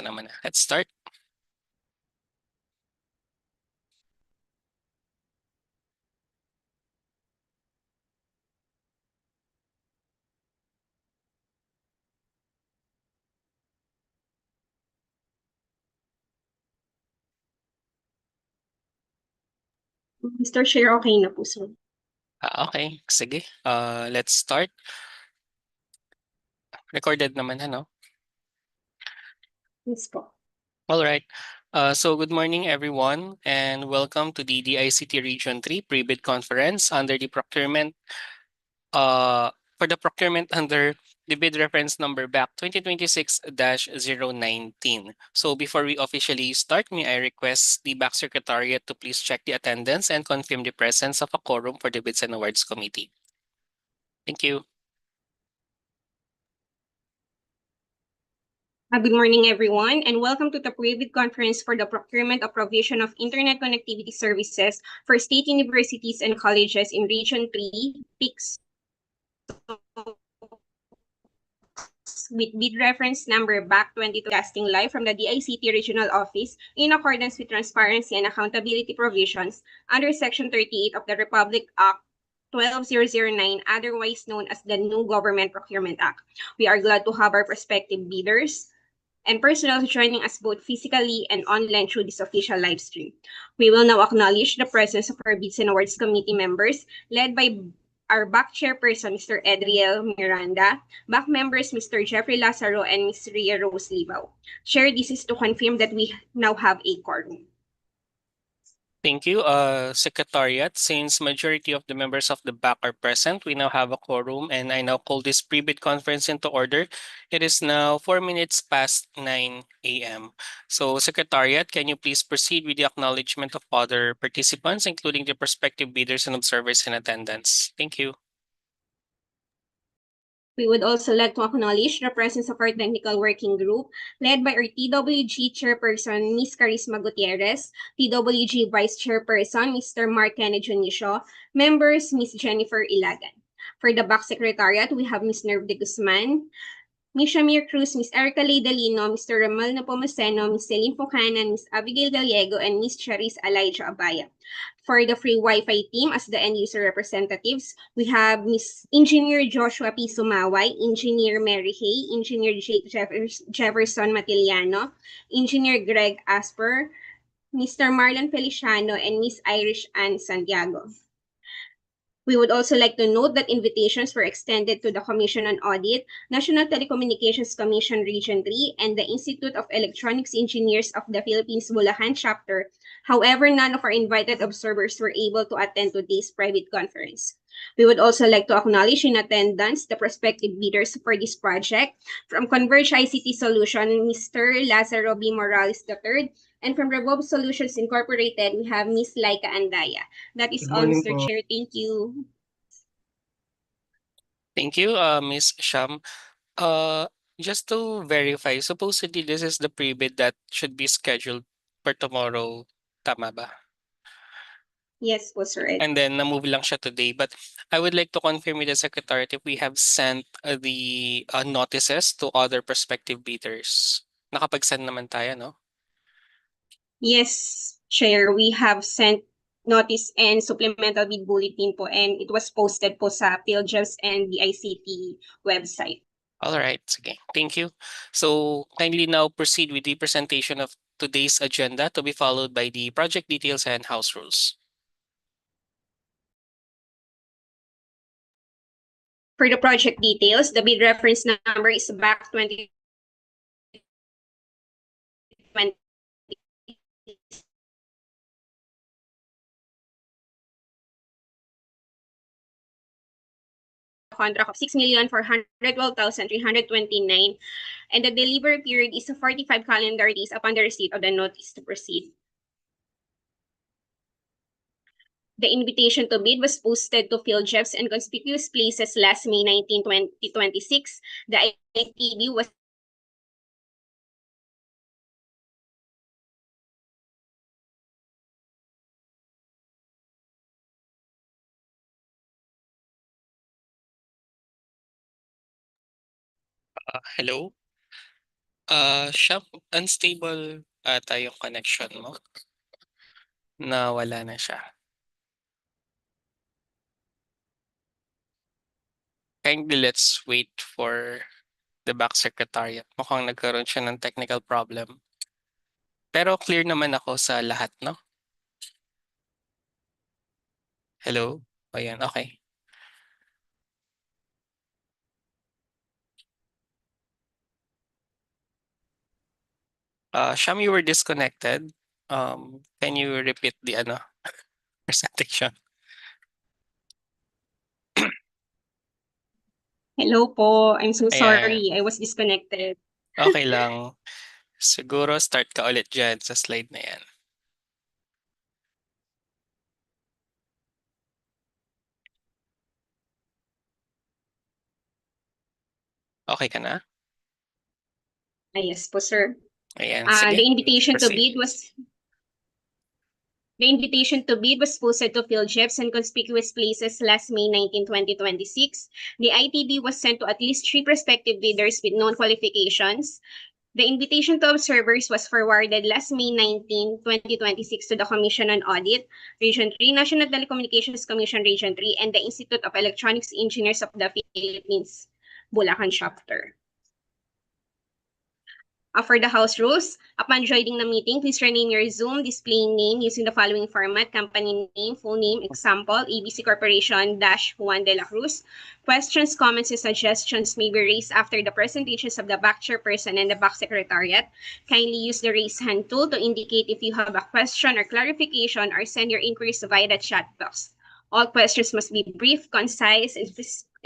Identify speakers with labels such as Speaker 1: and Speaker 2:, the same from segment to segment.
Speaker 1: naman. Let's start.
Speaker 2: Mr. Chair, okay na po, sir.
Speaker 1: Okay, sige. Let's start. Recorded naman, ano?
Speaker 2: Yes po.
Speaker 1: All right. So good morning, everyone, and welcome to the DICT Region 3 Pre-Bid Conference under the procurement for the procurement under the bid reference number BAC 2026-019. So before we officially start, may I request the BAC Secretariat to please check the attendance and confirm the presence of a quorum for the Bids and Awards Committee. Thank you.
Speaker 2: Good morning, everyone, and welcome to the pre-bid conference for the procurement of provision of internet connectivity services for state universities and colleges in Region 3, PICS, with bid reference number BAC-2026 casting live from the DICT Regional Office in accordance with transparency and accountability provisions under Section 38 of the Republic Act 12009, otherwise known as the New Government Procurement Act. We are glad to have our prospective bidders and personnel joining us both physically and online through this official live stream. We will now acknowledge the presence of our Bids and Awards Committee members, led by our BAC Chairperson, Mr. Edriel Miranda, BAC members, Mr. Jeffrey Lazaro, and Ms. Ria Rose Libao. Chair, this is to confirm that we now have a quorum.
Speaker 1: Thank you, Secretariat. Since majority of the members of the BAC are present, we now have a quorum, and I now call this pre-bid conference into order. It is now 4 minutes past 9 a.m. So, Secretariat, can you please proceed with the acknowledgement of other participants, including the prospective bidders and observers in attendance? Thank you.
Speaker 2: We would also like to acknowledge the presence of our technical working group, led by our TWG Chairperson, Ms. Carisma Gutierrez, TWG Vice Chairperson, Mr. Mark Kennedy Junicio, members, Ms. Jennifer Ilagan. For the BAC Secretariat, we have Ms. Nerve de Guzman, Ms. Shamir Cruz, Ms. Erica Leidalino, Mr. Ramal Napomuceno, Ms. Celine Pucanan, Ms. Abigail Gallego, and Ms. Charis Elijah Abaya. For the free Wi-Fi team as the end-user representatives, we have Ms. Engineer Joshua P. Sumaway, Engineer Mary Hay, Engineer Jake Jefferson Matiliano, Engineer Greg Asper, Mr. Marlon Feliciano, and Ms. Irish Ann Santiago. We would also like to note that invitations were extended to the Commission on Audit, National Telecommunications Commission Region 3, and the Institute of Electronics Engineers of the Philippines Bulacan Chapter. However, none of our invited observers were able to attend today's private conference. We would also like to acknowledge in attendance the prospective bidders for this project. From Converge ICT Solution, Mr. Lazaro B. Morales III, and from Revolve Solutions Incorporated, we have Ms. Laika Andaya. That is all, Mr. Chair. Thank you.
Speaker 1: Thank you, Ms. Sham. Just to verify, supposedly this is the pre-bid that should be scheduled for tomorrow. Tama ba?
Speaker 2: Yes po, sir.
Speaker 1: And then na-move lang siya today. But I would like to confirm with the Secretariat if we have sent the notices to other prospective bidders. Nakapag-send naman tayo, no?
Speaker 2: Yes, Chair. We have sent notice and supplemental bid bulletin po, and it was posted po sa PILGES and the ICT website.
Speaker 1: All right, sige. Thank you. So kindly now proceed with the presentation of today's agenda to be followed by the project details and house rules.
Speaker 2: For the project details, the bid reference number is BAC 2026 contract of 6,412,329, and the delivery period is 45 calendar days upon the receipt of the notice to proceed. The invitation to bid was posted to PhilJeffs and conspicuous places last May 19, 2026. The ITB was
Speaker 1: Hello? Siya, unstable ata yung connection mo. Nawala na siya. Kindly let's wait for the BAC Secretariat. Mukhang nagkaroon siya ng technical problem. Pero clear naman ako sa lahat, no? Hello? Ayan, okay. Sham, you were disconnected. Can you repeat the presentation?
Speaker 2: Hello po. I'm so
Speaker 1: Ayan,
Speaker 2: sorry. I was disconnected.
Speaker 1: okay lang. Siguro start ka ulit dyan sa slide na yan. Okay ka na?
Speaker 2: Yes po, sir.
Speaker 1: Ayan,
Speaker 2: Uh,
Speaker 1: sige.
Speaker 2: the invitation to
Speaker 1: Proceed.
Speaker 2: bid was The invitation to bid was posted to fill jobs in conspicuous places last May 19, 2026. The ITB was sent to at least 3 prospective bidders with known qualifications. The invitation to observers was forwarded last May 19, 2026 to the Commission on Audit, Region 3, National Telecommunications Commission Region 3, and the Institute of Electronics Engineers of the Philippines, Bulacan Chapter. For the house rules, upon joining the meeting, please rename your Zoom display name using the following format: company name, full name, example, ABC Corporation -Juan de la Cruz. Questions, comments, and suggestions may be raised after the presentations of the BAC Chairperson and the BAC Secretariat. Kindly use the raise hand tool to indicate if you have a question or clarification, or send your inquiries via the chat box. All questions must be brief, concise, and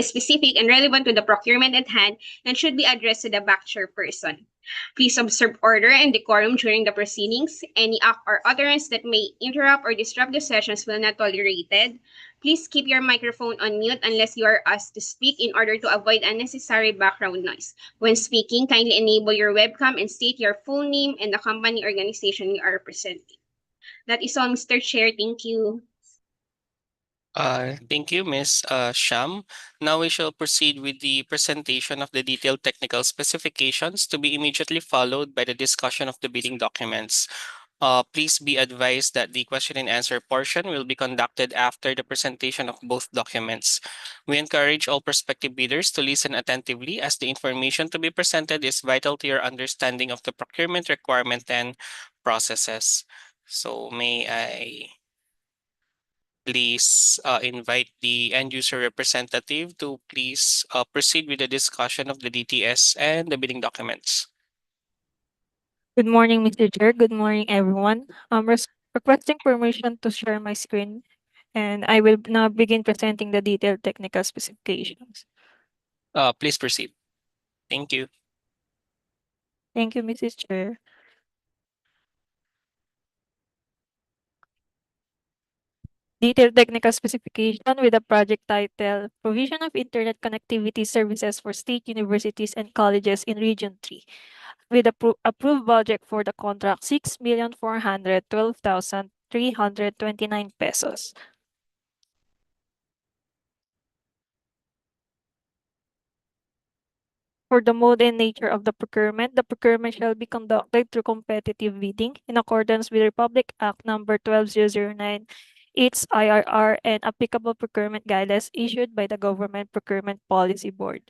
Speaker 2: specific and relevant to the procurement at hand, and should be addressed to the BAC Chairperson. Please observe order and decorum during the proceedings. Any act or utterance that may interrupt or disrupt the sessions will not be tolerated. Please keep your microphone on mute unless you are asked to speak in order to avoid unnecessary background noise. When speaking, kindly enable your webcam and state your full name and the company organization you are representing. That is all, Mr. Chair. Thank you.
Speaker 1: Thank you, Ms. Sham. Now we shall proceed with the presentation of the detailed technical specifications to be immediately followed by the discussion of the bidding documents. Please be advised that the question and answer portion will be conducted after the presentation of both documents. We encourage all prospective bidders to listen attentively, as the information to be presented is vital to your understanding of the procurement requirement and processes. So may I please invite the end user representative to please proceed with the discussion of the DTS and the bidding documents.
Speaker 3: Good morning, Mr. Chair. Good morning, everyone. Requesting permission to share my screen, and I will now begin presenting the detailed technical specifications.
Speaker 1: Please proceed. Thank you.
Speaker 3: Thank you, Mrs. Chair. Detailed technical specification with the project title Provision of Internet Connectivity Services for State Universities and Colleges in Region 3, with approved budget for the contract 6,412,329 pesos. For the mode and nature of the procurement shall be conducted through competitive bidding in accordance with Republic Act Number 12009, its IRR, and applicable procurement guidelines issued by the Government Procurement Policy Board.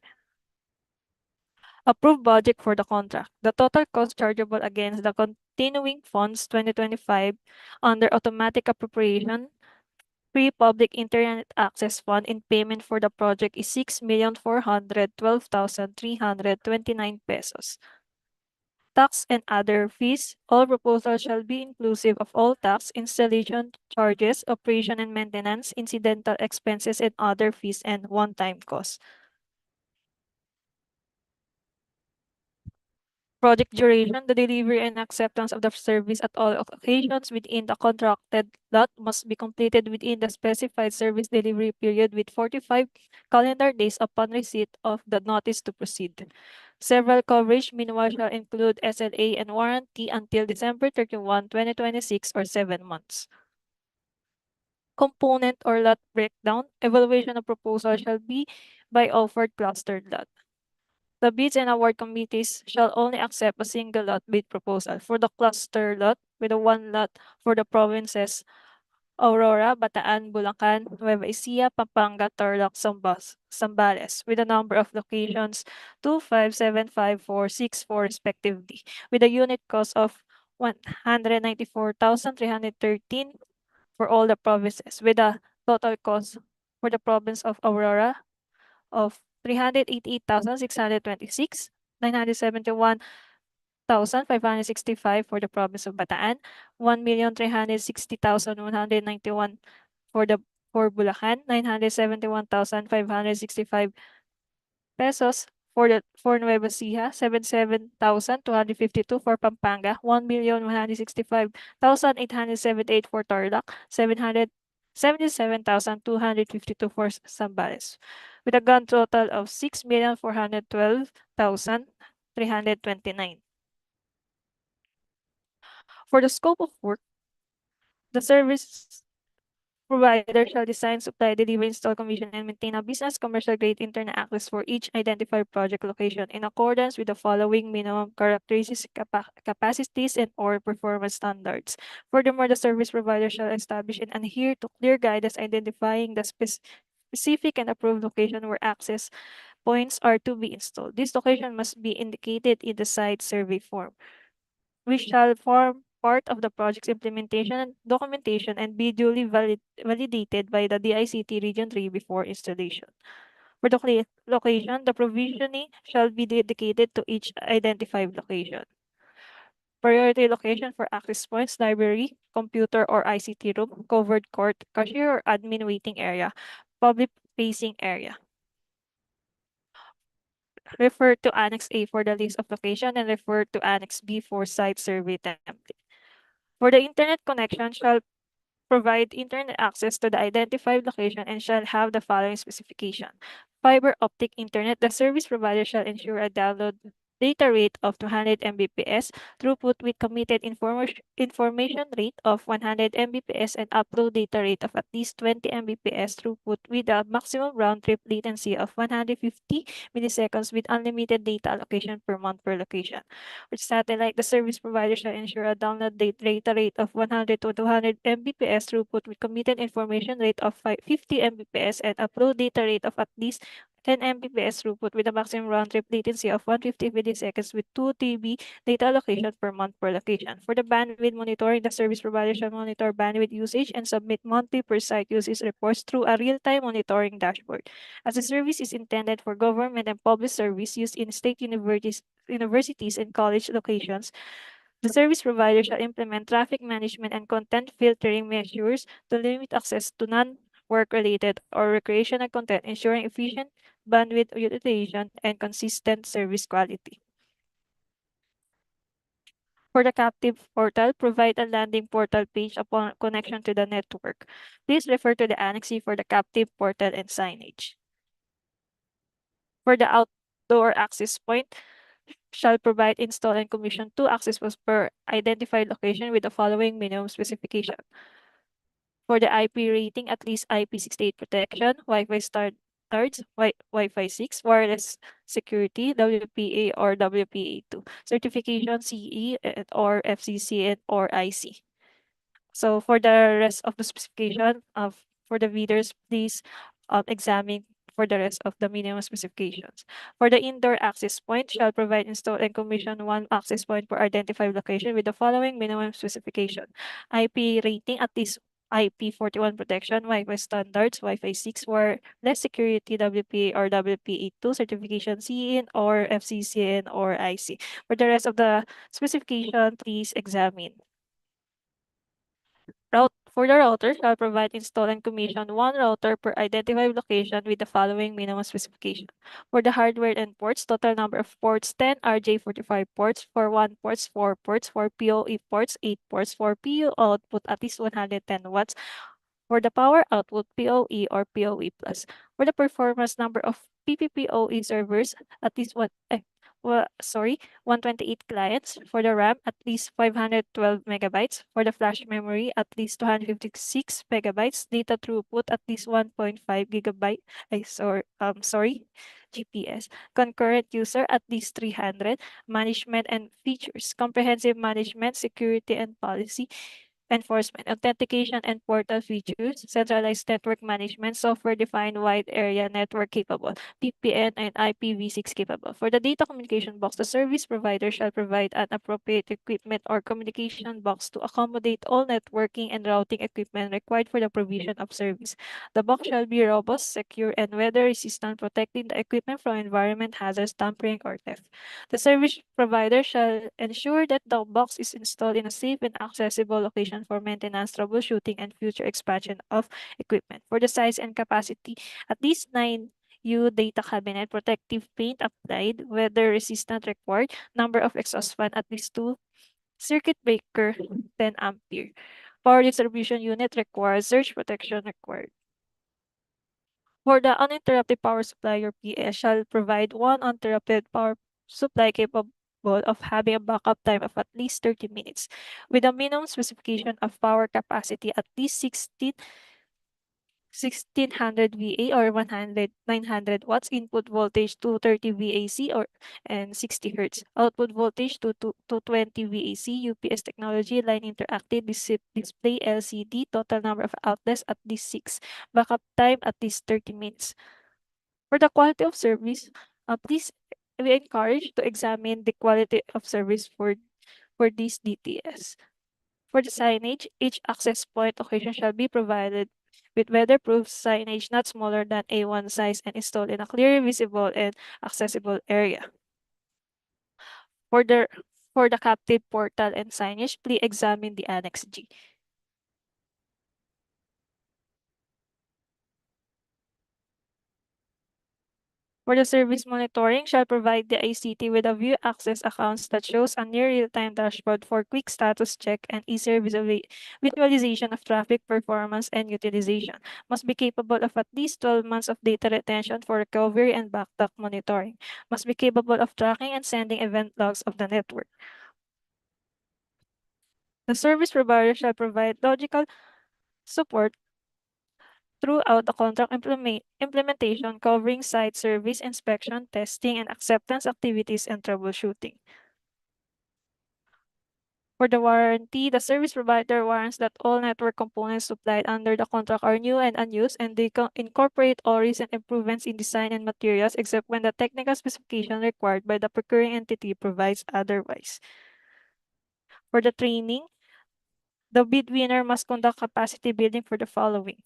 Speaker 3: Approved budget for the contract. The total cost chargeable against the continuing funds 2025 under automatic appropriation Free Public Internet Access Fund in payment for the project is 6,412,329 pesos. Tax and other fees. All proposals shall be inclusive of all tax, installation charges, operation and maintenance, incidental expenses, and other fees and one-time costs. Project duration, the delivery and acceptance of the service at all occasions within the contracted lot must be completed within the specified service delivery period with 45 calendar days upon receipt of the notice to proceed. Several coverage meanwhile shall include SLA and warranty until December 31, 2026 or 7 months. Component or lot breakdown, evaluation of proposal shall be by offered clustered lot. The bids and award committees shall only accept a single lot bid proposal. For the cluster lot, with a one lot for the provinces Aurora, Bataan, Bulacan, Nueva Ecija, Pampanga, Tarlac, Zambales, with a number of locations 2, 5, 7, 5, 4, 6, 4 respectively, with a unit cost of 194,313 for all the provinces, with a total cost for the province of Aurora of 388,626, 971,565 for the province of Bataan, 1,360,191 for Bulacan, 971,565 pesos for Nueva Ecija, 77,252 for Pampanga, 1,165,878 for Tarlac, 777,252 for Zambales, with a grand total of 6,412,329. For the scope of work, the service provider shall design, supply, deliver, install, commission, and maintain a business commercial-grade internet access for each identified project location in accordance with the following minimum characteristics, capacities, and/or performance standards. Furthermore, the service provider shall establish and adhere to clear guidance identifying the specific and approved location where access points are to be installed. This location must be indicated in the site survey form, which shall form part of the project's implementation and documentation and be duly validated by the DICT Region 3 before installation. For the location, the provisioning shall be dedicated to each identified location. Priority location for access points, library, computer or ICT room, covered court, cashier or admin waiting area, public facing area. Refer to Annex A for the list of location and refer to Annex B for site survey template. For the internet connection, shall provide internet access to the identified location and shall have the following specification. Fiber optic internet, the service provider shall ensure a download data rate of 200 Mbps, throughput with committed information rate of 100 Mbps, and upload data rate of at least 20 Mbps, throughput with a maximum round-trip latency of 150 milliseconds with unlimited data allocation per month per location. With satellite, the service provider shall ensure a download data rate of 100 to 200 Mbps, throughput with committed information rate of 50 Mbps, and upload data rate of at least 10 Mbps throughput with a maximum round-trip latency of 150 milliseconds with 2 TB data allocation per month per location. For the bandwidth monitoring, the service provider shall monitor bandwidth usage and submit monthly per site usage reports through a real-time monitoring dashboard. As the service is intended for government and public service used in state universities and college locations, the service provider shall implement traffic management and content filtering measures to limit access to non-work-related or recreational content, ensuring efficient bandwidth utilization and consistent service quality. For the captive portal, provide a landing portal page upon connection to the network. Please refer to the Annex C for the captive portal and signage. For the outdoor access point, shall provide, install, and commission 2 access points per identified location with the following minimum specification. For the IP rating, at least IP68 protection, Wi-Fi standards, Wi-Fi 6, wireless security, WPA or WPA2, certification CE or FCC or IC. So for the rest of the specification for the readers, please examine for the rest of the minimum specifications. For the indoor access point, shall provide, install, and commission 1 access point per identified location with the following minimum specification. IP rating, at least IP41 protection, Wi-Fi standards, Wi-Fi 6, wireless security, WPA or WPA2, certification CN or FCCN or IC. For the rest of the specification, please examine. For the router, shall provide, install, and commission 1 router per identified location with the following minimum specification. For the hardware and ports, total number of ports 10, RJ45 ports, for 1 ports 4 ports, for PoE ports 8 ports, for PU output at least 110 watts, for the power output PoE or PoE plus. For the performance, number of PPPoE servers at least 128 clients. For the RAM, at least 512 megabytes. For the flash memory, at least 256 megabytes. Data throughput, at least 1.5 gigabyte. GPS, concurrent user at least 300, management and features, comprehensive management, security and policy, enforcement, authentication and portal features, centralized network management, software-defined wide area network capable, VPN and IPv6 capable. For the data communication box, the service provider shall provide an appropriate equipment or communication box to accommodate all networking and routing equipment required for the provision of service. The box shall be robust, secure, and weather-resistant, protecting the equipment from environment hazards, tampering, or theft. The service provider shall ensure that the box is installed in a safe and accessible location for maintenance, troubleshooting, and future expansion of equipment. For the size and capacity, at least 9U data cabinet, protective paint applied, weather resistant required, number of exhaust fan at least 2, circuit breaker 10 ampere. Power distribution unit required, surge protection required. For the uninterrupted power supply, your PS shall provide one uninterrupted power supply capable of having a backup time of at least 30 minutes, with a minimum specification of power capacity at least 1600 VA or 900 watts, input voltage 230 VAC or and 60 Hertz, output voltage to 220 VAC, UPS technology, line interactive display LCD, total number of outlets at least 6, backup time at least 30 minutes. For the quality of service, please we encourage to examine the quality of service for these DTS. For the signage, each access point occasion shall be provided with weatherproof signage not smaller than A1 size and installed in a clearly visible and accessible area. For the for the captive portal and signage, please examine the Annex G. For the service monitoring, shall provide the ICT with a view access accounts that shows a near real-time dashboard for quick status check and easier visualization of traffic performance and utilization. Must be capable of at least 12 months of data retention for recovery and backtrack monitoring. Must be capable of tracking and sending event logs of the network. The service provider shall provide logical support throughout the contract implementation covering site service, inspection, testing, and acceptance activities and troubleshooting. For the warranty, the service provider warrants that all network components supplied under the contract are new and unused, and they incorporate all recent improvements in design and materials except when the technical specification required by the procuring entity provides otherwise. For the training, the bid winner must conduct capacity building for the following: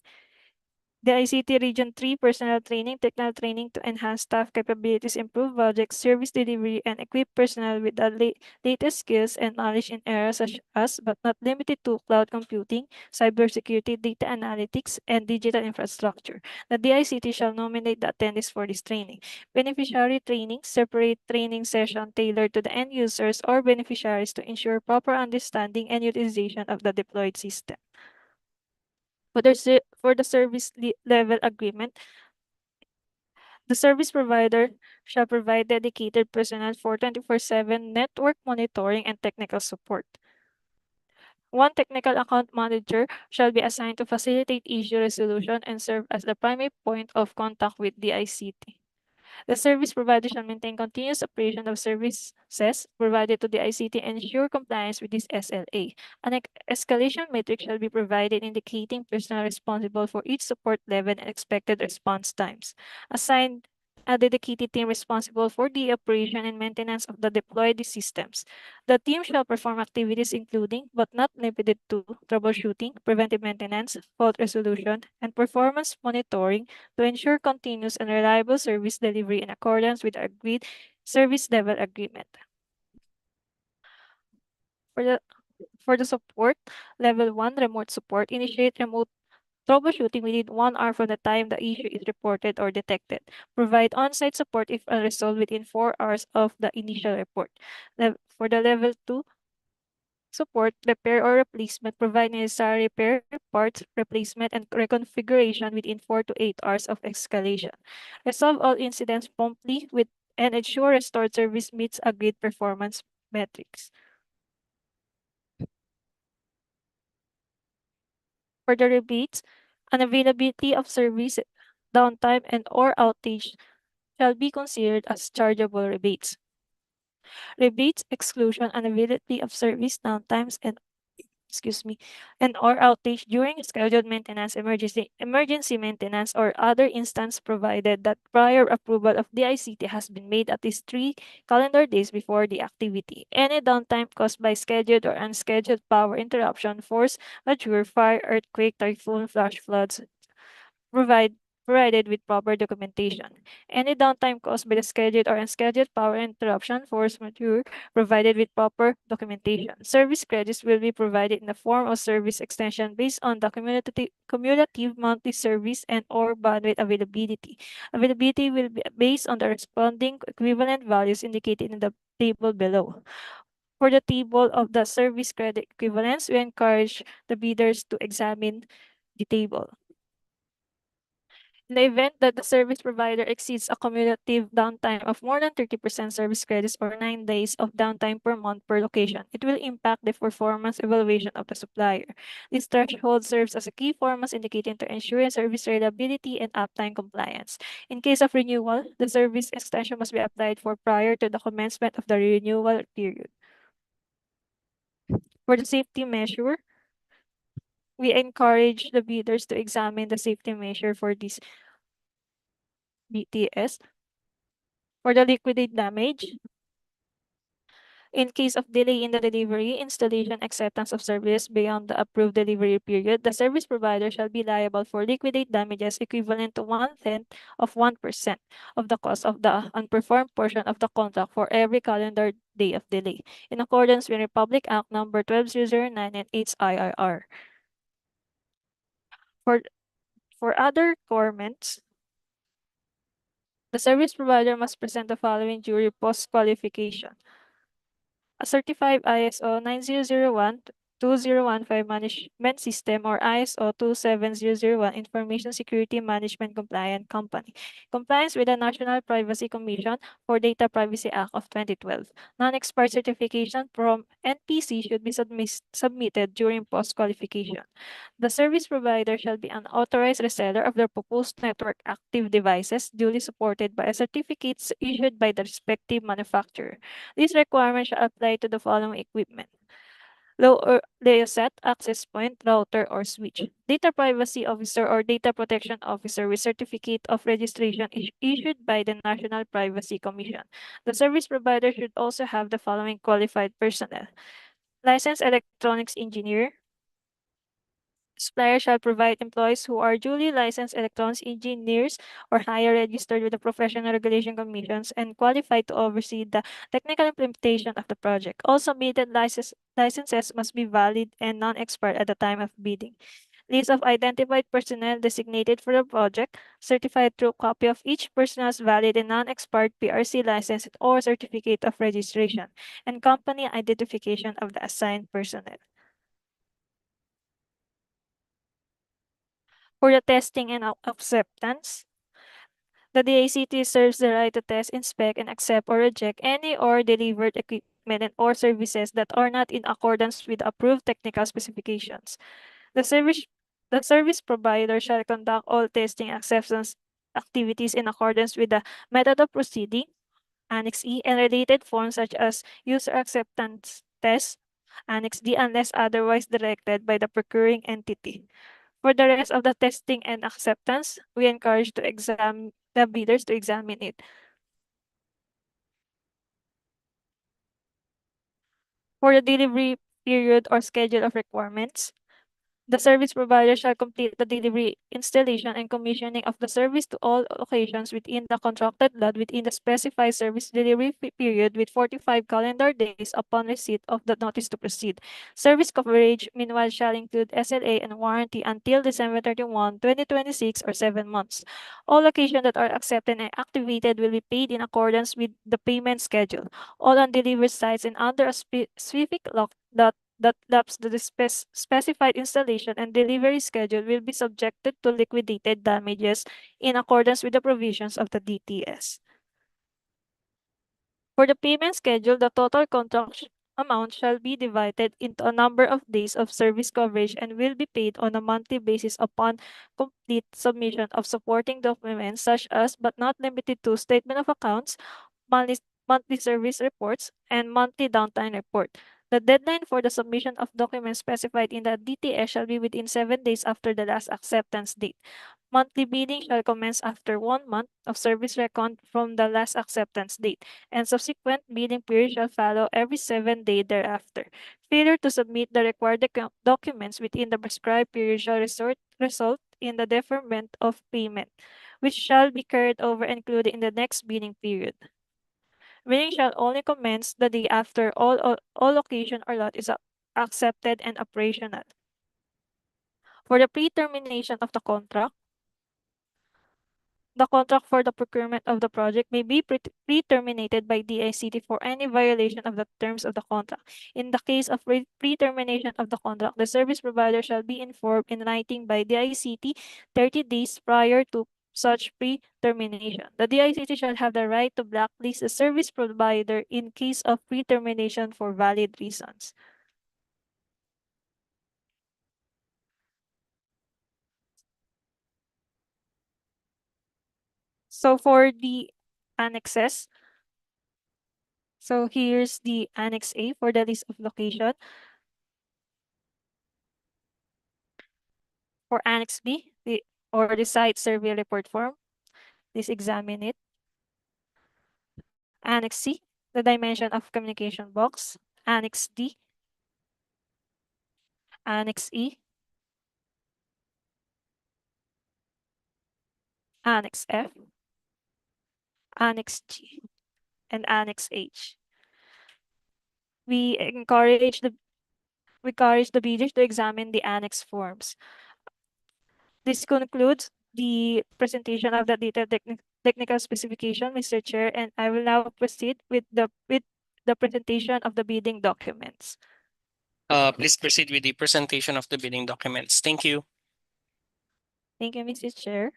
Speaker 3: the ICT Region 3 personnel training, technical training to enhance staff capabilities, improve project service delivery, and equip personnel with the latest skills and knowledge in areas such as, but not limited to, cloud computing, cybersecurity, data analytics, and digital infrastructure. The DICT shall nominate the attendees for this training. Beneficiary training, separate training session tailored to the end users or beneficiaries to ensure proper understanding and utilization of the deployed system. For the service level agreement, the service provider shall provide dedicated personnel for 24/7 network monitoring and technical support. One technical account manager shall be assigned to facilitate issue resolution and serve as the primary point of contact with the ICT. The service provider shall maintain continuous operation of services provided to the ICT and ensure compliance with this SLA. An escalation matrix shall be provided indicating personnel responsible for each support level and expected response times. Assign a dedicated team responsible for the operation and maintenance of the deployed systems. The team shall perform activities including, but not limited to, troubleshooting, preventive maintenance, fault resolution, and performance monitoring to ensure continuous and reliable service delivery in accordance with the agreed service level agreement. For the for the support, level 1 remote support, initiate remote troubleshooting within 1 hour from the time the issue is reported or detected. Provide on-site support if unresolved within 4 hours of the initial report. For the level 2 support, repair or replacement, provide necessary repair, parts, replacement, and reconfiguration within 4 to 8 hours of escalation. Resolve all incidents promptly and ensure restored service meets agreed performance metrics. For the rebates, unavailability of service, downtime, and or outage shall be considered as chargeable rebates. Rebates, exclusion, unavailability of service downtimes, and and or outage during scheduled maintenance, emergency maintenance, or other instance provided that prior approval of DICT has been made at least 3 calendar days before the activity. Any downtime caused by scheduled or unscheduled power interruption, force majeure, fire, earthquake, typhoon, flash floods, provide provided with proper documentation. Any downtime caused by the scheduled or unscheduled power interruption, force majeure, provided with proper documentation. Service credits will be provided in the form of service extension based on the cumulative monthly service and or bandwidth availability. Availability will be based on the responding equivalent values indicated in the table below. For the table of the service credit equivalents, we encourage the bidders to examine the table. In the event that the service provider exceeds a cumulative downtime of more than 30% service credits or 9 days of downtime per month per location, it will impact the performance evaluation of the supplier. This threshold serves as a key performance indicator to ensure service reliability and uptime compliance. In case of renewal, the service extension must be applied for prior to the commencement of the renewal period. For the safety measure, we encourage the bidders to examine the safety measure for this BTS. For the liquidate damage, in case of delay in the delivery, installation, acceptance of service beyond the approved delivery period, the service provider shall be liable for liquidate damages equivalent to 1/10 of 1% of the cost of the unperformed portion of the contract for every calendar day of delay, in accordance with Republic Act number 12009 and its IRR. For, for other requirements, the service provider must present the following during post-qualification: a certified ISO 9001-2015 management system or ISO 27001 information security management compliant company. Compliance with the National Privacy Commission for Data Privacy Act of 2012. Non-expired certification from NPC should be submitted during post-qualification. The service provider shall be an authorized reseller of their proposed network active devices duly supported by a certificate issued by the respective manufacturer. These requirements shall apply to the following equipment: layer set, access point, router, or switch. Data privacy officer or data protection officer with certificate of registration issued by the National Privacy Commission. The service provider should also have the following qualified personnel: licensed electronics engineer. Supplier shall provide employees who are duly licensed electronics engineers or higher registered with the Professional Regulation Commissions and qualified to oversee the technical implementation of the project. All submitted licenses must be valid and non-expired at the time of bidding. List of identified personnel designated for the project, certified through copy of each personnel's valid and non-expired PRC license or certificate of registration, and company identification of the assigned personnel. For the testing and acceptance, the DICT serves the right to test, inspect, and accept or reject any or delivered equipment and or services that are not in accordance with approved technical specifications. The service provider shall conduct all testing acceptance activities in accordance with the method of proceeding, Annex E, and related forms such as user acceptance test, Annex D, unless otherwise directed by the procuring entity. For the rest of the testing and acceptance, we encourage the bidders to examine it. For the delivery period or schedule of requirements, the service provider shall complete the delivery, installation, and commissioning of the service to all locations within the contracted lot within the specified service delivery period with 45 calendar days upon receipt of the notice to proceed. Service coverage, meanwhile, shall include SLA and warranty until December 31, 2026, or 7 months. All locations that are accepted and activated will be paid in accordance with the payment schedule. All undelivered sites and under a specific lot that lapse the specified installation and delivery schedule will be subjected to liquidated damages in accordance with the provisions of the DTS. For the payment schedule, the total amount shall be divided into a number of days of service coverage and will be paid on a monthly basis upon complete submission of supporting documents such as, but not limited to, statement of accounts, monthly, monthly service reports, and monthly downtime report. The deadline for the submission of documents specified in the DTS shall be within 7 days after the last acceptance date. Monthly bidding shall commence after 1 month of service reckoned from the last acceptance date, and subsequent bidding period shall follow every 7 days thereafter. Failure to submit the required documents within the prescribed period shall result in the deferment of payment, which shall be carried over and included in the next bidding period. Bidding shall only commence the day after all location or lot is accepted and operational. For the pre-termination of the contract for the procurement of the project may be pre-terminated by DICT for any violation of the terms of the contract. In the case of pre-termination of the contract, the service provider shall be informed in writing by DICT 30 days prior to such pre-termination. The DICT shall have the right to blacklist the service provider in case of pre-termination for valid reasons. So for the annexes, so here's the Annex A for the list of location. For Annex B, the site survey report form, please examine it. Annex C, the dimension of communication box. Annex D, Annex E, Annex F, Annex G, and Annex H. We encourage the bidders to examine the annex forms. This concludes the presentation of the detailed technical specification, Mr. Chair, and I will now proceed with the presentation of the bidding documents.
Speaker 1: Please proceed with the presentation of the bidding documents. Thank you.
Speaker 3: Thank you, Mr. Chair.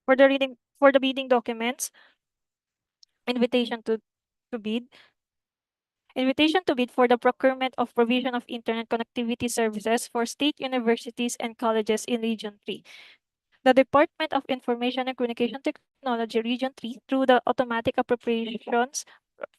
Speaker 3: For the bidding documents, invitation to bid. Invitation to bid for the procurement of provision of internet connectivity services for state universities and colleges in Region 3. The Department of Information and Communication Technology Region 3, through the Automatic Appropriations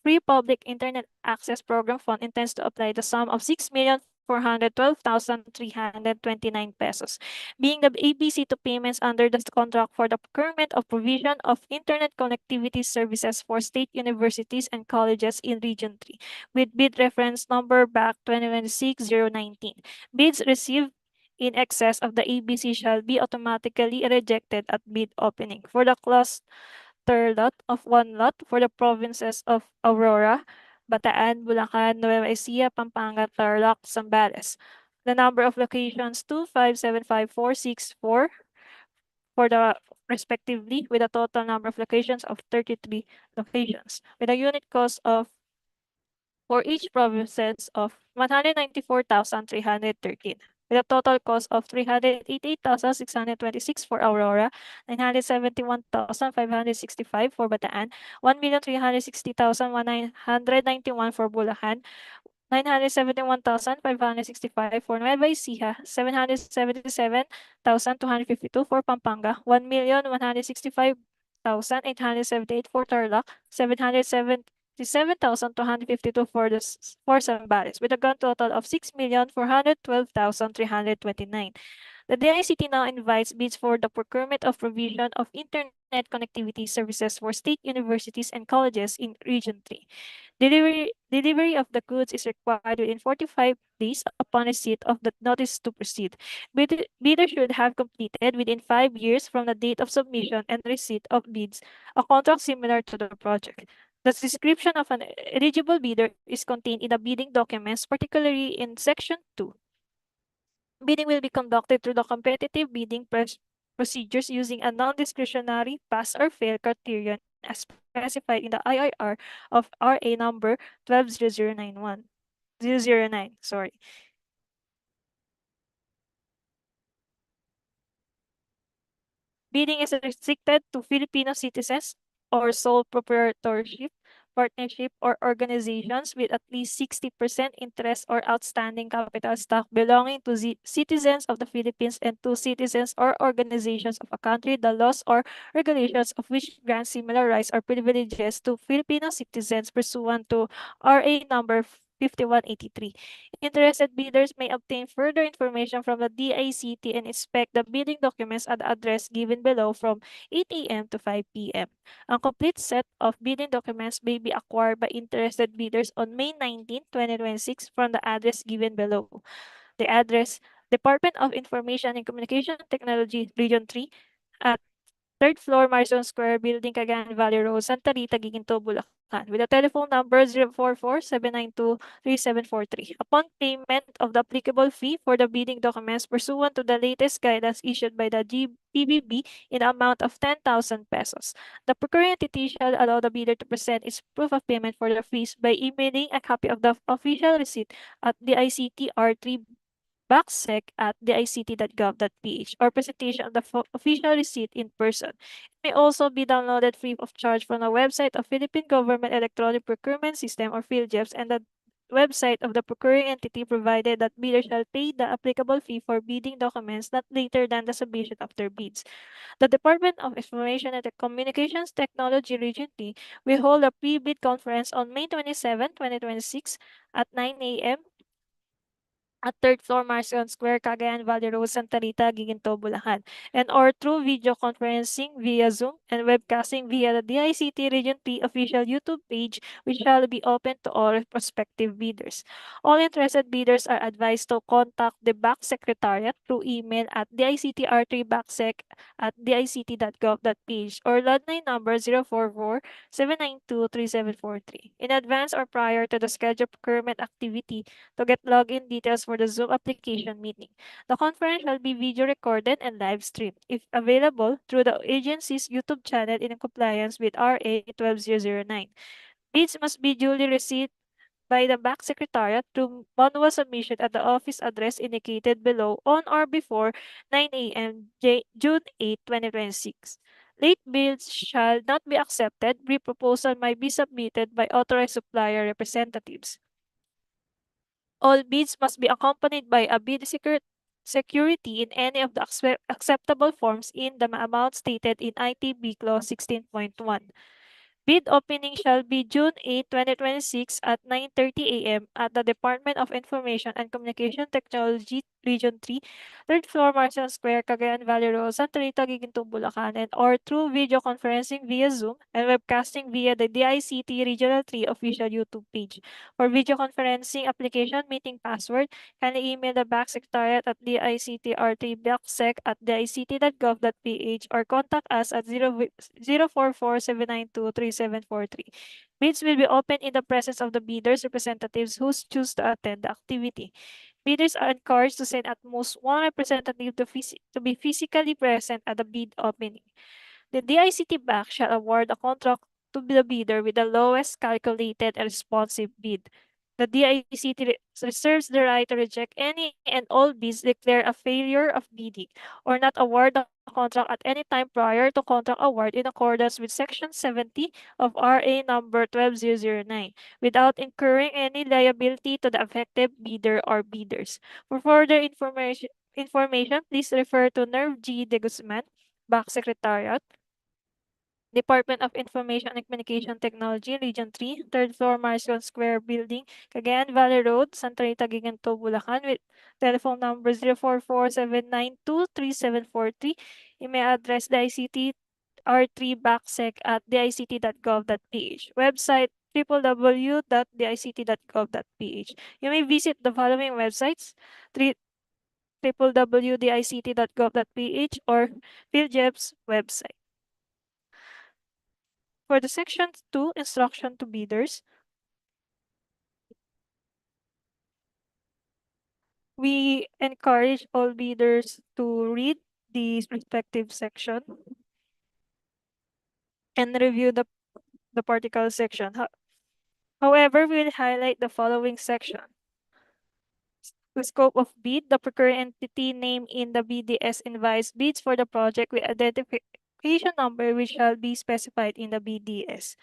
Speaker 3: Free Public Internet Access Program Fund, intends to apply the sum of 6,412,329 pesos, being the ABC to payments under the contract for the procurement of provision of internet connectivity services for state universities and colleges in Region 3, with bid reference number BAC-2026-019. Bids received in excess of the ABC shall be automatically rejected at bid opening. For the cluster lot of one lot for the provinces of Aurora, Bataan, Bulacan, Nueva Ecija, Pampanga, Tarlac, Zambales. The number of locations 2575464 for the respectively, with a total number of locations of 33 locations, with a unit cost of for each provinces of 194,313, with a total cost of 388,626 for Aurora, 971,565 for Bataan, 1,360,191 for Bulacan, 971,565 for Nueva Ecija, 777,252 for Pampanga, 1,165,878 for Tarlac, 777,252 for Zambales, with a grand total of 6,412,329. The DICT now invites bids for the procurement of provision of internet connectivity services for state universities and colleges in Region 3. Delivery of the goods is required within 45 days upon receipt of the notice to proceed. Bidder should have completed within 5 years from the date of submission and receipt of bids a contract similar to the project. The description of an eligible bidder is contained in the bidding documents, particularly in Section 2. Bidding will be conducted through the competitive bidding procedures using a non-discretionary pass or fail criterion as specified in the IIR of RA number 120091. 009, sorry. Bidding is restricted to Filipino citizens or sole proprietorship, partnership, or organizations with at least 60% interest or outstanding capital stock belonging to citizens of the Philippines and to citizens or organizations of a country, the laws or regulations of which grant similar rights or privileges to Filipino citizens pursuant to RA number 5183. Interested bidders may obtain further information from the DICT and inspect the bidding documents at the address given below from 8 a.m. to 5 p.m. A complete set of bidding documents may be acquired by interested bidders on May 19, 2026 from the address given below. The address: Department of Information and Communication Technology, Region 3, at third floor, Marisol Square, Building, Cagayan Valley Road, Santa Rita, Guiguinto, Bulacan, with a telephone number 044-792-3743. Upon payment of the applicable fee for the bidding documents pursuant to the latest guidance issued by the PBB in the amount of 10,000 pesos, the procuring entity shall allow the bidder to present its proof of payment for the fees by emailing a copy of the official receipt at the ICTR3 BAC-SEC at dict.gov.ph or presentation of the official receipt in person. It may also be downloaded free of charge from the website of Philippine Government Electronic Procurement System or PhilGEPS and the website of the procuring entity, provided that bidder shall pay the applicable fee for bidding documents not later than the submission of their bids. The Department of Information and Communications Technology Region T will hold a pre-bid conference on May 27, 2026 at 9 a.m. at third floor, Marcion Square, Cagayan Valley Road, Santa Rita, Guiguinto, Bulacan, and or through video conferencing via Zoom and webcasting via the DICT Region P official YouTube page, which shall be open to all prospective bidders. All interested bidders are advised to contact the BAC Secretariat through email at dictr3bacsec at dict.gov.ph or landline number 044-792-3743 in advance or prior to the scheduled procurement activity to get login details for the Zoom application meeting. The conference shall be video recorded and live streamed, if available, through the agency's YouTube channel in compliance with RA 12009. Bids must be duly received by the BAC Secretariat through manual submission at the office address indicated below on or before 9 a.m. June 8, 2026. Late bids shall not be accepted. Re-proposal might be submitted by authorized supplier representatives. All bids must be accompanied by a security in any of the acceptable forms in the amount stated in ITB Clause 16.1. Bid opening shall be June 8, 2026 at 9:30 a.m. at the Department of Information and Communication Technology, Region 3, third floor, Marcion Square, Cagayan Valley Road, Santa Rita, Guiguinto, Bulacan, and or through video conferencing via Zoom and webcasting via the DICT Regional 3 official YouTube page. For video conferencing application meeting password, kindly email the BAC Secretariat at dictrt.bacsec at dict.gov.ph or contact us at 044-792-3743. Bids will be opened in the presence of the bidders' representatives who choose to attend the activity. Bidders are encouraged to send at most one representative to be physically present at the bid opening. The DICT Bank shall award a contract to the bidder with the lowest calculated and responsive bid. The DICT reserves the right to reject any and all bids declared a failure of bidding or not award the contract at any time prior to contract award in accordance with Section 70 of RA number 12009 without incurring any liability to the affected bidder or bidders. For further information, please refer to Nerv G. De Guzman, BAC Secretariat, Department of Information and Communication Technology, Region 3, third floor, Marcion Square Building, Cagayan Valley Road, Santa Rita, Guiguinto, Bulacan, with telephone number 044-792-3743. Email address DICT r3bacsec at dict.gov.ph. Website www.dict.gov.ph. You may visit the following websites: www.dict.gov.ph or PhilGEP's website. For the Section 2, Instruction to Bidders, we encourage all bidders to read the respective section and review the particular section. However, we will highlight the following section. The scope of bid, the procuring entity named in the BDS invites bids for the project with identification number which shall be specified in the BDS.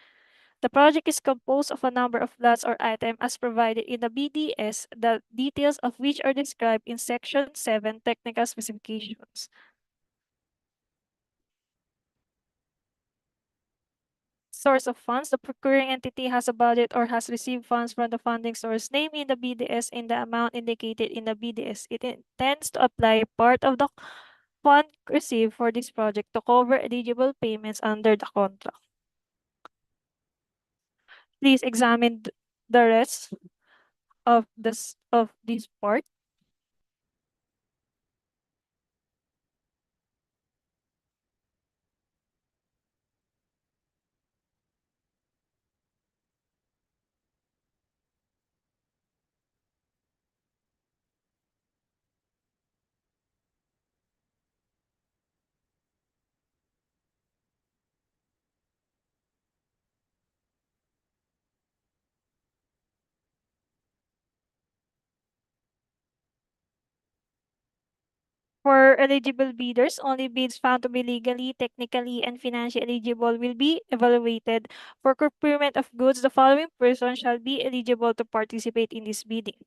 Speaker 3: The project is composed of a number of lots or items as provided in the BDS, the details of which are described in Section 7 Technical Specifications. Source of funds, the procuring entity has a budget or has received funds from the funding source named in the BDS in the amount indicated in the BDS. It intends to apply part of the fund received for this project to cover eligible payments under the contract. Please examine the rest of this part. For eligible bidders, only bids found to be legally, technically, and financially eligible will be evaluated. For procurement of goods, the following person shall be eligible to participate in this bidding: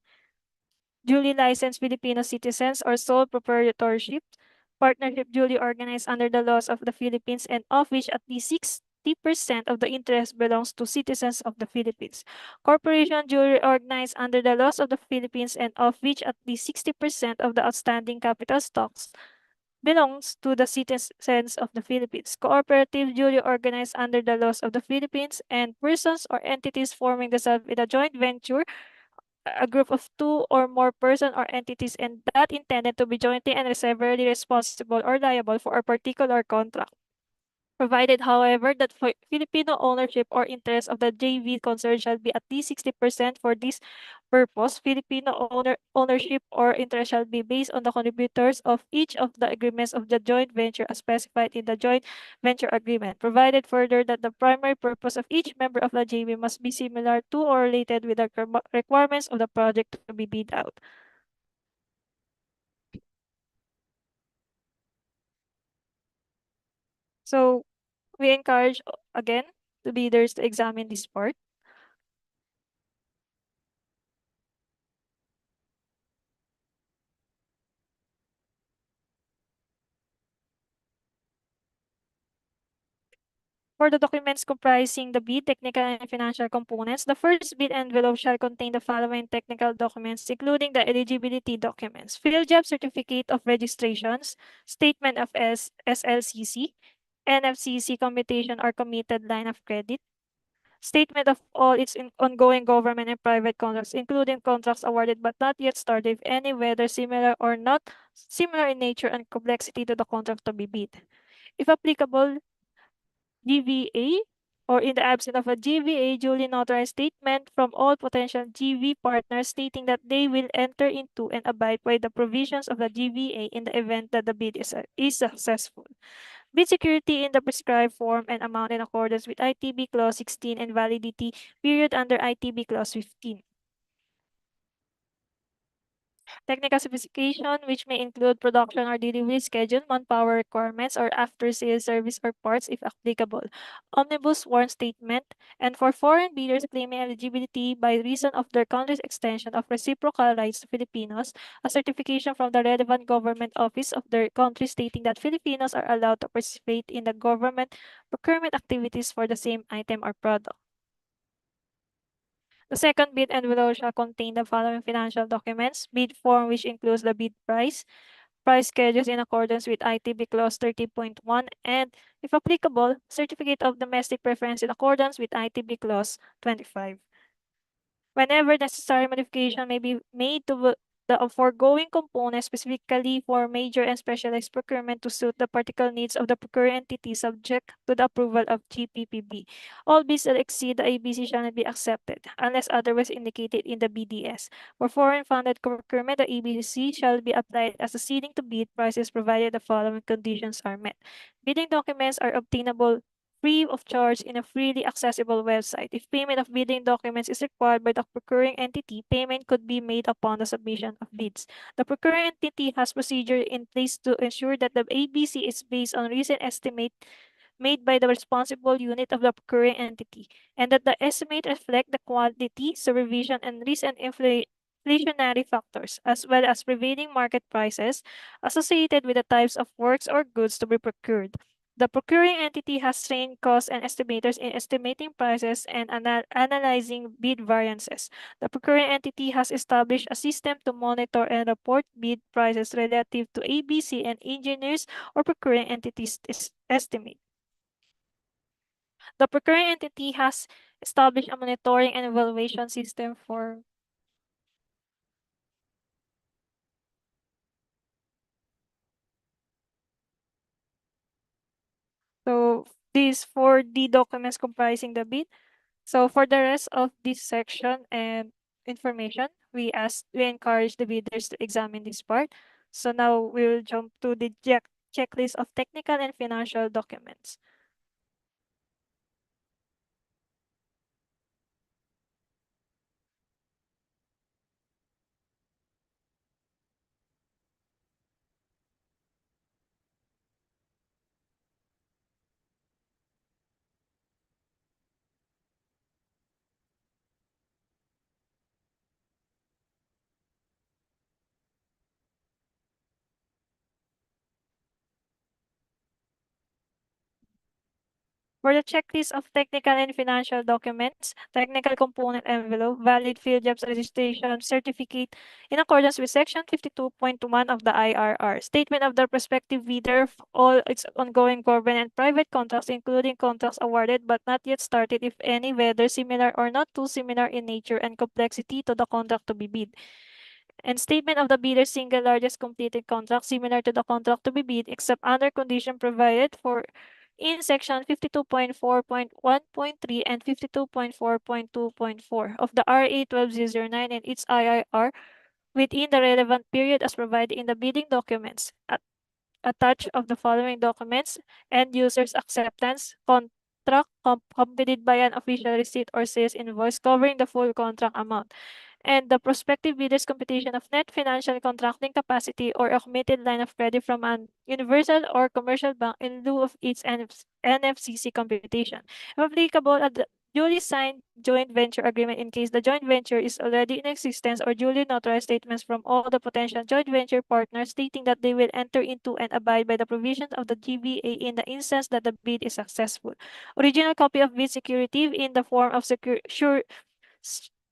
Speaker 3: duly licensed Filipino citizens or sole proprietorship, partnership duly organized under the laws of the Philippines and of which at least 60% of the interest belongs to citizens of the Philippines. Corporation duly organized under the laws of the Philippines and of which at least 60% of the outstanding capital stocks belongs to the citizens of the Philippines. Cooperative duly organized under the laws of the Philippines and persons or entities forming themselves in a joint venture, a group of two or more person or entities and that intended to be jointly and severally responsible or liable for a particular contract. Provided, however, that Filipino ownership or interest of the JV concern shall be at least 60% for this purpose, Filipino ownership or interest shall be based on the contributors of each of the agreements of the joint venture as specified in the joint venture agreement. Provided further that the primary purpose of each member of the JV must be similar to or related with the requirements of the project to be bid out. So we encourage again the bidders to examine this part. For the documents comprising the bid, technical and financial components, the first bid envelope shall contain the following technical documents, including the eligibility documents: field job certificate of registrations, statement of SLCC, NFCC commutation or committed line of credit, statement of all its ongoing government and private contracts, including contracts awarded but not yet started, if any, whether similar or not similar in nature and complexity to the contract to be bid. If applicable, GVA, or in the absence of a GVA, duly notarized statement from all potential GV partners stating that they will enter into and abide by the provisions of the GVA in the event that the bid is successful. Bid security in the prescribed form and amount in accordance with ITB Clause 16 and validity period under ITB Clause 15. Technical specification, which may include production or delivery schedule, manpower requirements, or after-sales service or parts if applicable. Omnibus warrant statement, and for foreign bidders claiming eligibility by reason of their country's extension of reciprocal rights to Filipinos, a certification from the relevant government office of their country stating that Filipinos are allowed to participate in the government procurement activities for the same item or product. The second bid envelope shall contain the following financial documents: bid form, which includes the bid price schedules in accordance with ITB Clause 30.1, and, if applicable, certificate of domestic preference in accordance with ITB Clause 25. Whenever necessary, modification may be made to the foregoing components specifically for major and specialized procurement to suit the particular needs of the procuring entity subject to the approval of GPPB. All bids that exceed the ABC shall not be accepted unless otherwise indicated in the BDS. For foreign funded procurement, the ABC shall be applied as a ceiling to bid prices provided the following conditions are met. Bidding documents are obtainable free of charge in a freely accessible website. If payment of bidding documents is required by the procuring entity, payment could be made upon the submission of bids. The procuring entity has procedure in place to ensure that the ABC is based on recent estimate made by the responsible unit of the procuring entity, and that the estimate reflect the quantity, supervision, and recent inflationary factors, as well as prevailing market prices associated with the types of works or goods to be procured. The procuring entity has trained cost and estimators in estimating prices and analyzing bid variances. The procuring entity has established a system to monitor and report bid prices relative to ABC and engineers or procuring entities' estimate. The procuring entity has established a monitoring and evaluation system so these for the documents comprising the bid. So for the rest of this section and information, we encourage the bidders to examine this part. So now we will jump to the checklist of technical and financial documents. For the checklist of technical and financial documents, technical component envelope, valid field jobs registration certificate in accordance with Section 52.1 of the IRR, statement of the prospective bidder of all its ongoing government and private contracts, including contracts awarded but not yet started, if any, whether similar or not too similar in nature and complexity to the contract to be bid, and statement of the bidder's single largest completed contract similar to the contract to be bid, except under condition provided for in section 52.4.1.3 and 52.4.2.4 of the RA 12009 and its IIR within the relevant period as provided in the bidding documents. Attached of the following documents: end user's acceptance, contract accompanied by an official receipt or sales invoice covering the full contract amount, and the prospective bidder's computation of net financial contracting capacity or a committed line of credit from an universal or commercial bank in lieu of its NFCC computation. If applicable, a duly signed joint venture agreement in case the joint venture is already in existence, or duly notarized statements from all the potential joint venture partners stating that they will enter into and abide by the provisions of the GVA in the instance that the bid is successful. Original copy of bid security in the form of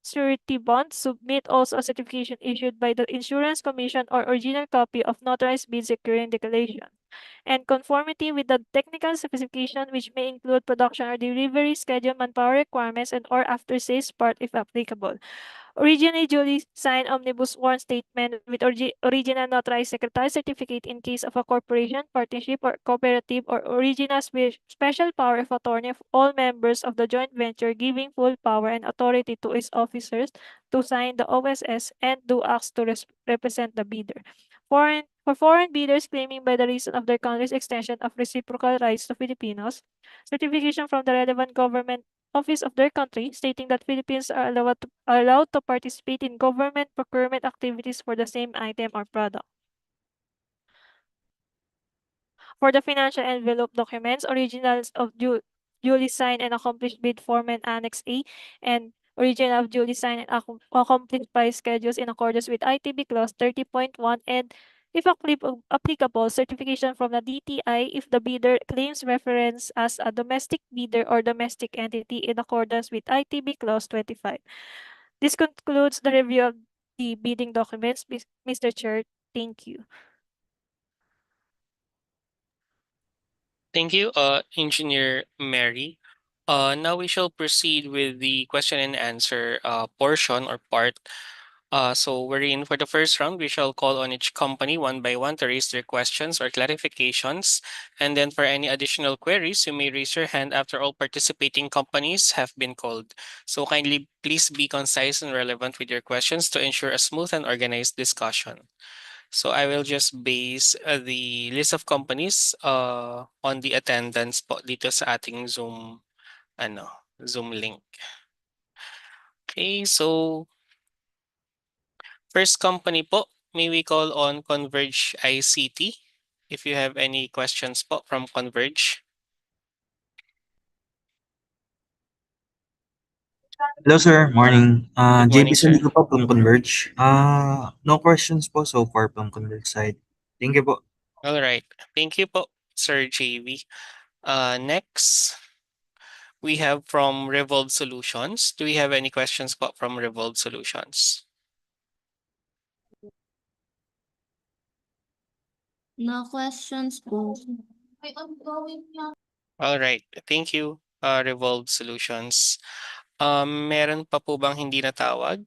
Speaker 3: surety bond. Submit also a certification issued by the Insurance Commission or original copy of notarized bid securing declaration, and conformity with the technical specification, which may include production or delivery schedule, manpower requirements, and or after sales part if applicable. Originally duly signed omnibus warrant statement with original notarized secretary certificate in case of a corporation, partnership, or cooperative, or original special power of attorney of all members of the joint venture, giving full power and authority to its officers to sign the OSS and do acts to represent the bidder. For foreign bidders claiming by the reason of their country's extension of reciprocal rights to Filipinos, certification from the relevant government office of their country stating that Philippines are allowed to participate in government procurement activities for the same item or product. For the financial envelope documents, originals of duly signed and accomplished bid form and Annex A, and original of duly signed and accomplished price schedules in accordance with ITB Clause 30.1, and if applicable, certification from the DTI if the bidder claims reference as a domestic bidder or domestic entity in accordance with ITB Clause 25. This concludes the review of the bidding documents, Mr. Chair. Thank you.
Speaker 1: Thank you, Engineer Mary. Now we shall proceed with the question and answer portion or part. So wherein for the first round, we shall call on each company one by one to raise their questions or clarifications. And then for any additional queries, you may raise your hand after all participating companies have been called. So kindly please be concise and relevant with your questions to ensure a smooth and organized discussion. So I will just base the list of companies on the attendance po dito sa ating Zoom link. Okay, so first company po, may we call on Converge ICT? If you have any questions po from Converge.
Speaker 4: Hello sir, morning.
Speaker 1: Good
Speaker 4: JP
Speaker 1: morning, sir.
Speaker 4: Saligo po from Converge. No questions po so far from Converge side. Thank you po.
Speaker 1: All right. Thank you po, Sir JV. Next, we have from Revolve Solutions. Do we have any questions po from Revolve Solutions?
Speaker 5: No questions po.
Speaker 1: All right. Thank you, Revolve Solutions. Meron pa po bang hindi natawag?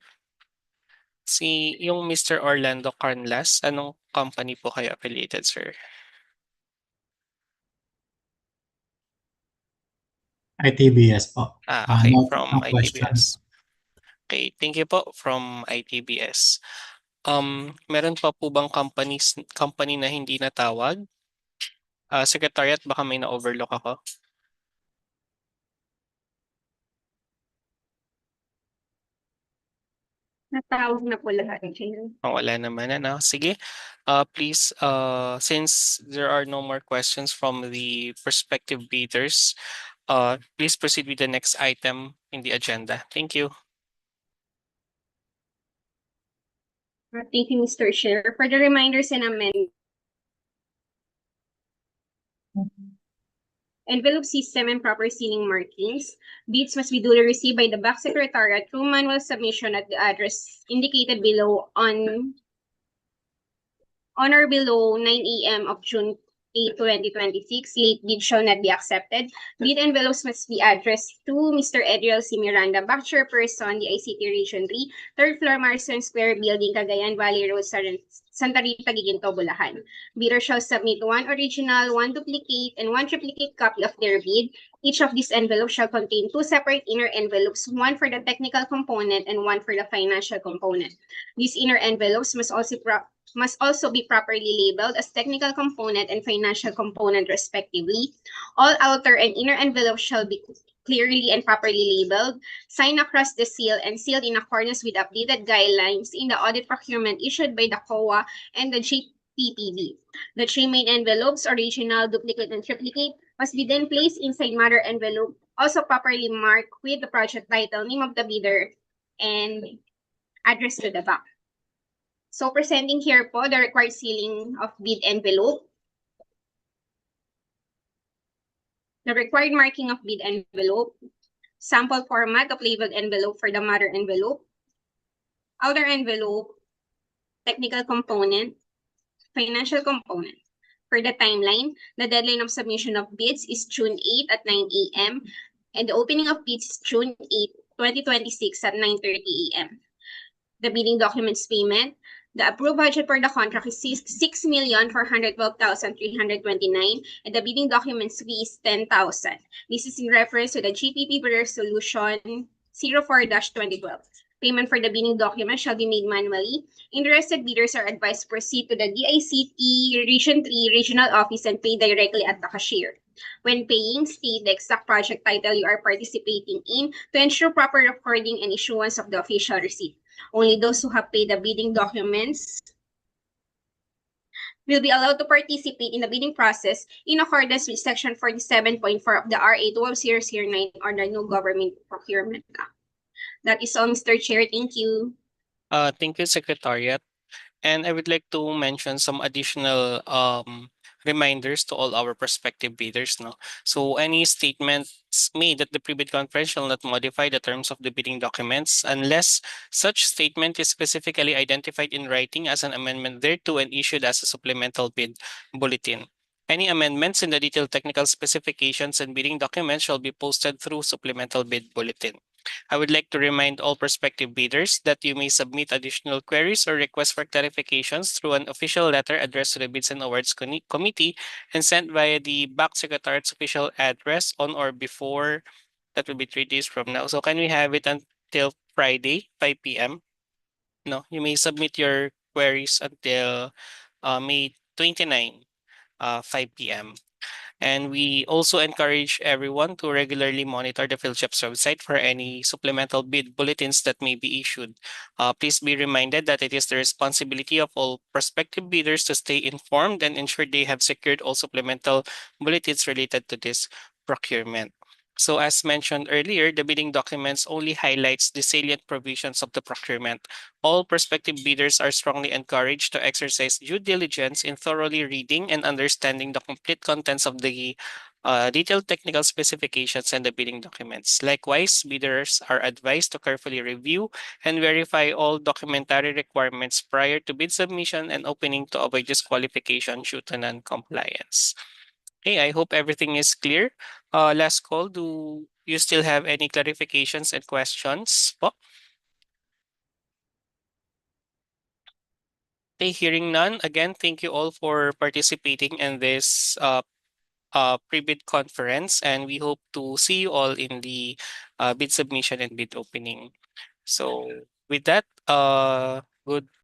Speaker 1: Yung Mr. Orlando Carnlas, anong company po kayo affiliated, sir?
Speaker 6: ITBS po.
Speaker 1: Okay,
Speaker 6: No,
Speaker 1: from
Speaker 6: no
Speaker 1: ITBS.
Speaker 6: questions.
Speaker 1: Okay, thank you po from ITBS. Meron pa po bang company na hindi natawag? Secretariat, baka may na-overlook ako.
Speaker 2: Natawag na po lahat, Chair.
Speaker 1: Wala naman, ano? Sige, please, since there are no more questions from the prospective bidders, please proceed with the next item in the agenda. Thank you.
Speaker 2: Thank you, Mr. Chair. For the reminders and amendments, envelope system and proper sealing markings. Bids must be duly received by the BAC Secretariat through manual submission at the address indicated below on or below 9 a.m. of June 8, 2026. Late bid shall not be accepted. Bid envelopes must be addressed to Mr. Edriel C. Miranda, BAC Chairperson, DICT Region 3, 3rd floor, Marston Square Building, Cagayan Valley Road, Santa Rita, Giginto, Bulacan. Bidder shall submit one original, one duplicate, and one triplicate copy of their bid. Each of these envelopes shall contain two separate inner envelopes, one for the technical component and one for the financial component. These inner envelopes must also be properly labeled as technical component and financial component respectively. All outer and inner envelopes shall be clearly and properly labeled, signed across the seal, and sealed in accordance with updated guidelines in the audit procurement issued by the COA and the GPPB. The three main envelopes, original, duplicate, and triplicate, must be then placed inside mother envelope, also properly marked with the project title, name of the bidder, and address to the back. So presenting here po the required sealing of bid envelope, the required marking of bid envelope, sample format of labeled envelope for the mother envelope, outer envelope, technical component, financial component. For the timeline, the deadline of submission of bids is June 8 at 9 a.m. and the opening of bids is June 8, 2026 at 9:30 a.m. The bidding documents payment. The approved budget for the contract is 6,412,329 and the bidding documents fee is 10,000. This is in reference to the GPP Resolution 04-2012. Payment for the bidding document shall be made manually. Interested bidders are advised to proceed to the DICT Region 3 Regional Office and pay directly at the cashier. When paying, state the exact project title you are participating in to ensure proper recording and issuance of the official receipt. Only those who have paid the bidding documents will be allowed to participate in the bidding process in accordance with Section 47.4 of the RA 12009 or the New Government Procurement Act. That is all, Mr. Chair. Thank you.
Speaker 1: Thank you, Secretariat. And I would like to mention some additional reminders to all our prospective bidders. No? So any statements made at the pre-bid conference shall not modify the terms of the bidding documents unless such statement is specifically identified in writing as an amendment thereto and issued as a supplemental bid bulletin. Any amendments in the detailed technical specifications and bidding documents shall be posted through supplemental bid bulletin. I would like to remind all prospective bidders that you may submit additional queries or requests for clarifications through an official letter addressed to the Bids and Awards Committee and sent via the BAC Secretariat's official address on or before, that will be 3 days from now. So can we have it until Friday, 5 p.m.? No, you may submit your queries until May 29, 5 p.m. And we also encourage everyone to regularly monitor the PhilChip's website for any supplemental bid bulletins that may be issued. Please be reminded that it is the responsibility of all prospective bidders to stay informed and ensure they have secured all supplemental bulletins related to this procurement. So as mentioned earlier, the bidding documents only highlights the salient provisions of the procurement. All prospective bidders are strongly encouraged to exercise due diligence in thoroughly reading and understanding the complete contents of the detailed technical specifications and the bidding documents. Likewise, bidders are advised to carefully review and verify all documentary requirements prior to bid submission and opening to avoid disqualification due to non-compliance. Okay, I hope everything is clear. Last call, do you still have any clarifications and questions po? Okay, hearing none, again, thank you all for participating in this pre-bid conference, and we hope to see you all in the bid submission and bid opening. So with that, good